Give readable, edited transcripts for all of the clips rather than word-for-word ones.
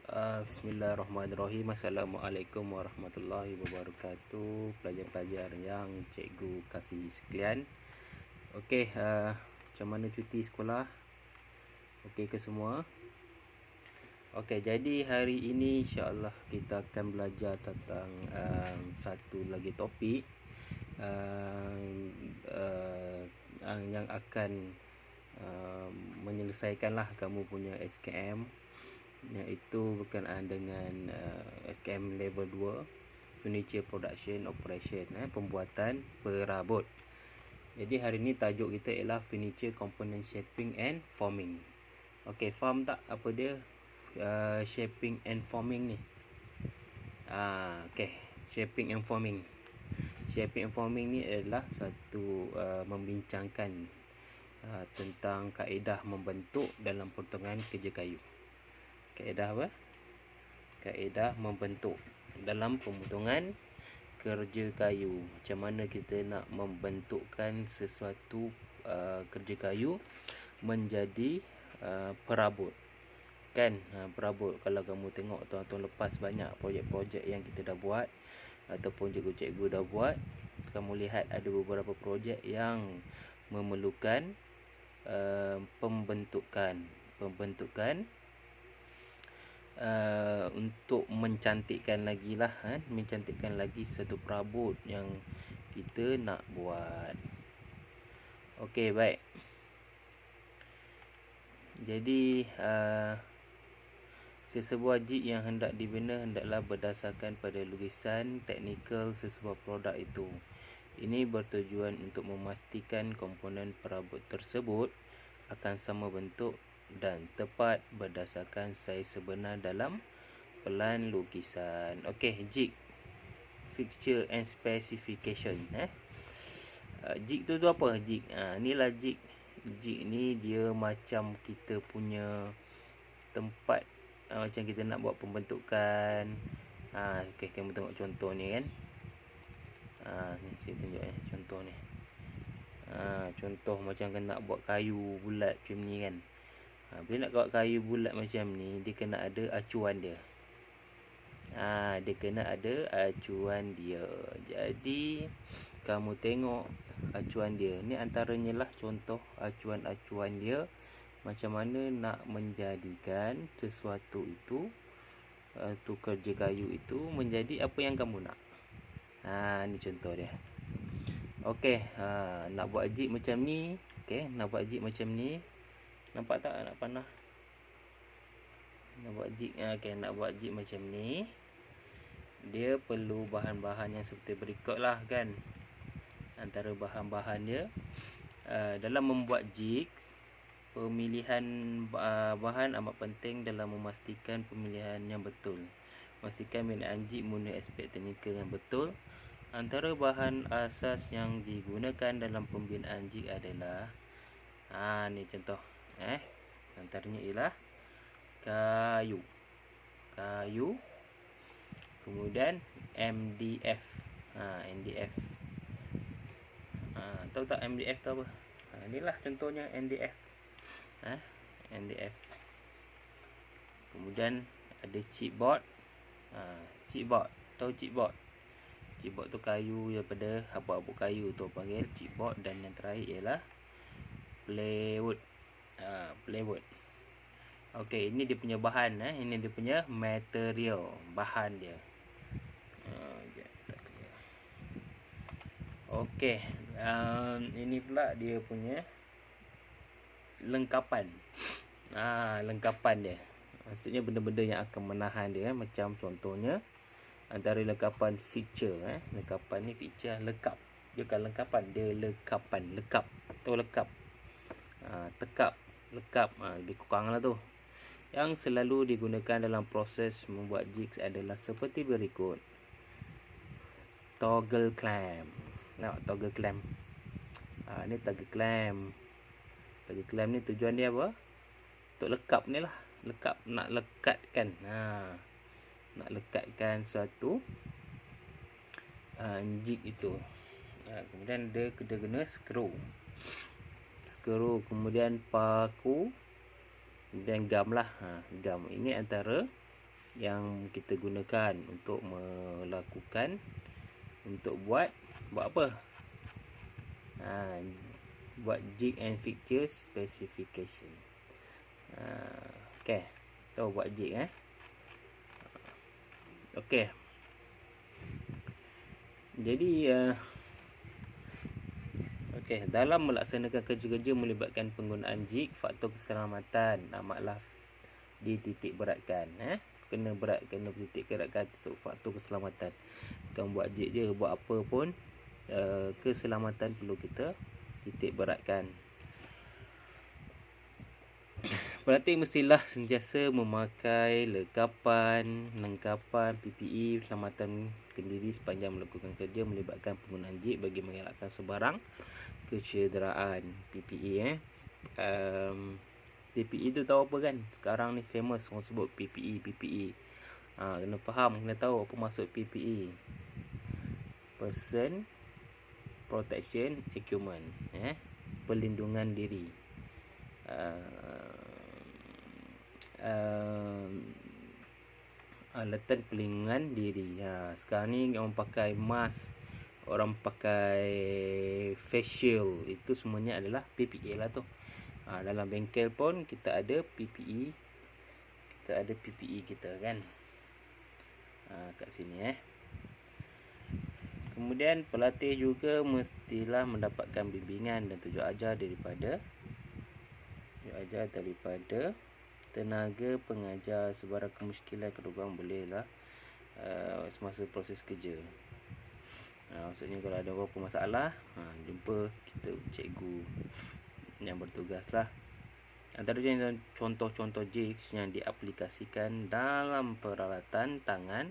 Bismillahirrahmanirrahim. Assalamualaikum warahmatullahi wabarakatuh. Pelajar-pelajar yang cikgu kasih sekalian. Okey, macam mana cuti sekolah? Okey ke semua? Okey, jadi hari ini insya-Allah kita akan belajar tentang satu lagi topik yang akan menyelesaikanlah kamu punya SKM, iaitu berkenaan dengan SKM level 2 Furniture Production Operation, pembuatan perabot. Jadi hari ni tajuk kita ialah Furniture Component Shaping and Forming. Okey, faham tak apa dia shaping and forming ni? Okey, shaping and forming. Shaping and forming ni adalah satu membincangkan tentang kaedah membentuk dalam potongan kerja kayu. Kaedah apa? Kaedah membentuk dalam pemotongan kerja kayu. Macam mana kita nak membentukkan sesuatu kerja kayu menjadi perabot. Kan, perabot. Kalau kamu tengok tahun-tahun lepas banyak projek-projek yang kita dah buat ataupun cikgu-cikgu dah buat, kamu lihat ada beberapa projek yang memerlukan pembentukan untuk mencantikkan lagi lah, mencantikkan lagi satu perabot yang kita nak buat. Okey, baik. Jadi sesebuah jig yang hendak dibina hendaklah berdasarkan pada lukisan teknikal sesebuah produk itu. Ini bertujuan untuk memastikan komponen perabot tersebut akan sama bentuk dan tepat berdasarkan saiz sebenar dalam pelan lukisan. Okey, jig, fixture and specification. Jig tu apa? Jig. Inilah jig. Jig ni dia macam kita punya tempat, macam kita nak buat pembentukan. Okey, kamu tengok contoh ni kan. Saya tunjuk contoh ni. Contoh macam kan nak buat kayu bulat macam ni kan. Bila nak buat kayu bulat macam ni, dia kena ada acuan dia. Dia kena ada acuan dia. Jadi kamu tengok acuan dia. Ni antaranya lah contoh acuan-acuan dia. Macam mana nak menjadikan sesuatu itu, tu kerja kayu itu menjadi apa yang kamu nak. Ni contoh dia. Okey, nak buat jig macam ni. Okey, nak buat jig macam ni. Nampak tak nak panah? Nak buat jig. Okey, nak buat jig macam ni. Dia perlu bahan-bahan yang seperti berikut lah kan. Antara bahan-bahan dia, dalam membuat jig, pemilihan bahan amat penting dalam memastikan pemilihan yang betul. Pastikan pembinaan jig memenuhi aspek teknikal yang betul. Antara bahan asas yang digunakan dalam pembinaan jig adalah ni contoh. Antaranya ialah kayu. Kemudian MDF. MDF. Tahu tak MDF tu apa? Inilah contohnya MDF. MDF. Kemudian ada chipboard. Chipboard. Tahu chipboard? Chipboard tu kayu daripada habuk-habuk kayu tu panggil chipboard. Dan yang terakhir ialah plywood. Plywood. Okey, ini dia punya bahan. Ini dia punya material, bahan dia. Okey, ini pula dia punya lengkapan. Lengkapan dia. Maksudnya benda-benda yang akan menahan dia. Macam contohnya antara lengkapan feature. Lengkapan ni feature lekap. Dia bukan lengkapan, dia lekapan. Lekap. Tahu lekap? Tekap, lekap. Lebih kurang lah tu. Yang selalu digunakan dalam proses membuat jigs adalah seperti berikut. Toggle clamp. Toggle clamp. Ni toggle clamp. Toggle clamp ni tujuan dia apa? Untuk lekap ni lah. Lekap, nak lekatkan. Nak lekatkan suatu jig itu. Kemudian dia kena skru. Kemudian paku, kemudian gam lah. Gam ini antara yang kita gunakan untuk melakukan, untuk buat apa? Buat jig and fixture specification. Okey, tahu buat jig Okey. Jadi dalam melaksanakan kerja-kerja melibatkan penggunaan jig, faktor keselamatan amatlah dititik beratkan. Kena titik beratkan untuk faktor keselamatan. Bukan buat jig je, buat apa pun keselamatan perlu kita titik beratkan. Pelatih mestilah sentiasa memakai lengkapan PPE keselamatan kendiri sepanjang melakukan kerja melibatkan penggunaan jig bagi mengelakkan sebarang kecederaan. PPE PPE tu tahu apa kan? Sekarang ni famous orang sebut PPE. Kena faham, kena tahu apa maksud PPE. Person Protection Equipment, perlindungan diri. Alatan perlindungan diri. Sekarang ni orang pakai mask, orang pakai face shield, itu semuanya adalah PPE lah tu. Dalam bengkel pun kita ada PPE. Kita ada PPE kita kan. Kat sini Kemudian pelatih juga mestilah mendapatkan bimbingan dan tunjuk ajar daripada tenaga pengajar sebarang kemusykilan kedugaan bolehlah semasa proses kerja. Maksudnya kalau ada apa-apa masalah, jumpa kita cikgu yang bertugas lah. Antara contoh-contoh jigs yang diaplikasikan dalam peralatan tangan,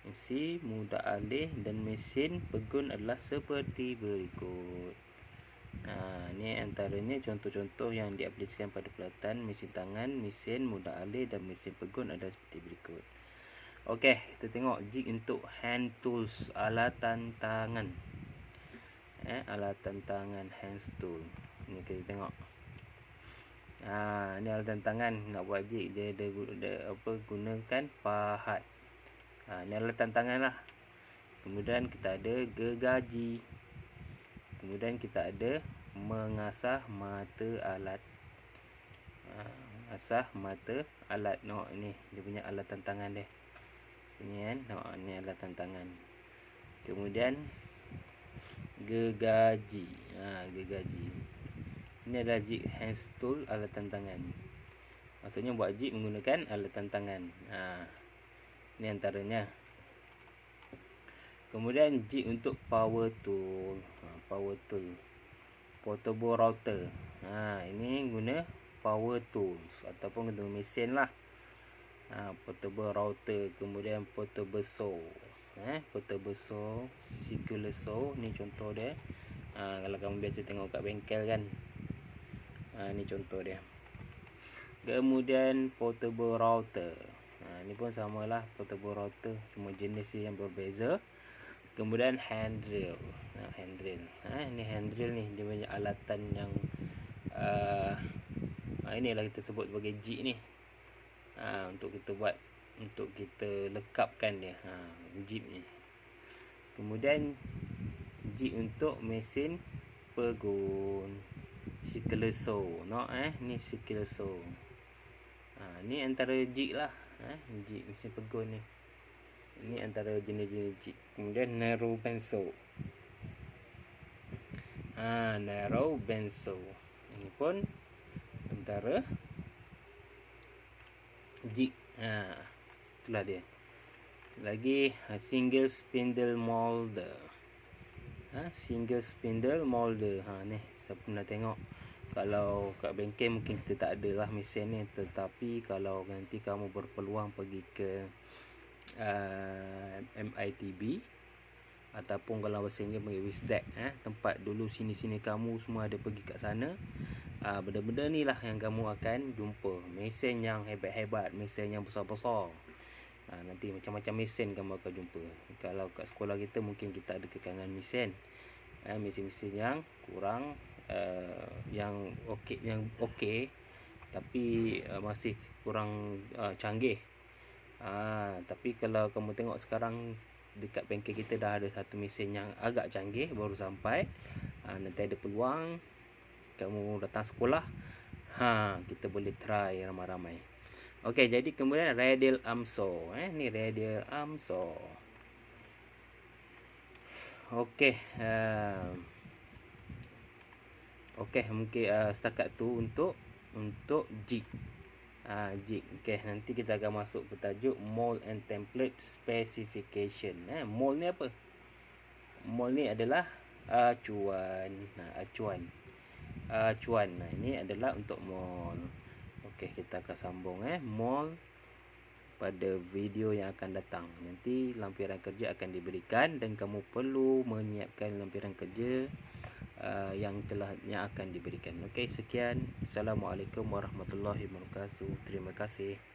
mesin mudah alih dan mesin pegun adalah seperti berikut. Ini antaranya contoh-contoh yang diaplikasikan pada peralatan mesin tangan, mesin mudah alih dan mesin pegun adalah seperti berikut. Okey, kita tengok jig untuk hand tools, alatan tangan. Alatan tangan, hand tool. Ni kita tengok. Ni alatan tangan nak buat jig, dia gunakan pahat. Ni alatan tangan lah. Kemudian kita ada gergaji. Kemudian kita ada mengasah mata alat. Asah mata alat. Tengok ni dia punya alatan tangan dia. Sini kan. Tengok ni alatan tangan. Kemudian gergaji. Gergaji. Ini adalah jig hand tool, alatan tangan. Maksudnya buat jig menggunakan alatan tangan. Ini antaranya. Kemudian jig untuk power tool. Portable router. Ini guna power tools ataupun guna mesin lah. Portable router. Kemudian portable saw. Portable saw, circular saw. Ni contoh dia. Kalau kamu biasa tengok kat bengkel kan. Ni contoh dia. Kemudian portable router. Ni pun samalah, portable router, cuma jenis dia yang berbeza. Kemudian hand drill. Ni hand drill ni, dia punya alatan yang inilah kita sebut sebagai jig ni. Untuk kita buat, untuk kita lekapkan dia, jig ni. Kemudian jig untuk mesin pegun, circular saw. Ni circular saw. Ni antara jig lah. Jig mesin pegun ni. Ini antara jenis-jenis jig. Kemudian narrow band saw. Narrow band saw. Ini pun antara jig. Itulah dia. Lagi single spindle molder. Single spindle molder. Ni saya pernah tengok. Kalau kat bengkel mungkin kita tak ada lah mesin ni, tetapi kalau nanti kamu berpeluang pergi ke MITB ataupun kalau bahasa Inggeris panggil WISDEC, tempat dulu sini-sini kamu semua ada pergi kat sana, benda-benda ni lah yang kamu akan jumpa. Mesin yang hebat-hebat, mesin yang besar-besar. Nanti macam-macam mesin kamu akan jumpa. Kalau kat sekolah kita mungkin kita ada kekangan mesin, mesin-mesin yang kurang yang okey tapi masih kurang canggih. Tapi kalau kamu tengok sekarang dekat bengkel kita dah ada satu mesin yang agak canggih baru sampai. Nanti ada peluang kamu datang sekolah, kita boleh try ramai-ramai. Okey, jadi kemudian radial arm saw. Ni radial arm saw. Okey, mungkin setakat tu untuk jig. Jig. Okey, nanti kita akan masuk ke tajuk mold and template specification. Mold ni apa? Mold ni adalah acuan. Acuan. Ini adalah untuk mold. Okey, kita akan sambung mold pada video yang akan datang. Nanti lampiran kerja akan diberikan dan kamu perlu menyiapkan lampiran kerja yang akan diberikan. Okey, sekian. Assalamualaikum warahmatullahi wabarakatuh. Terima kasih.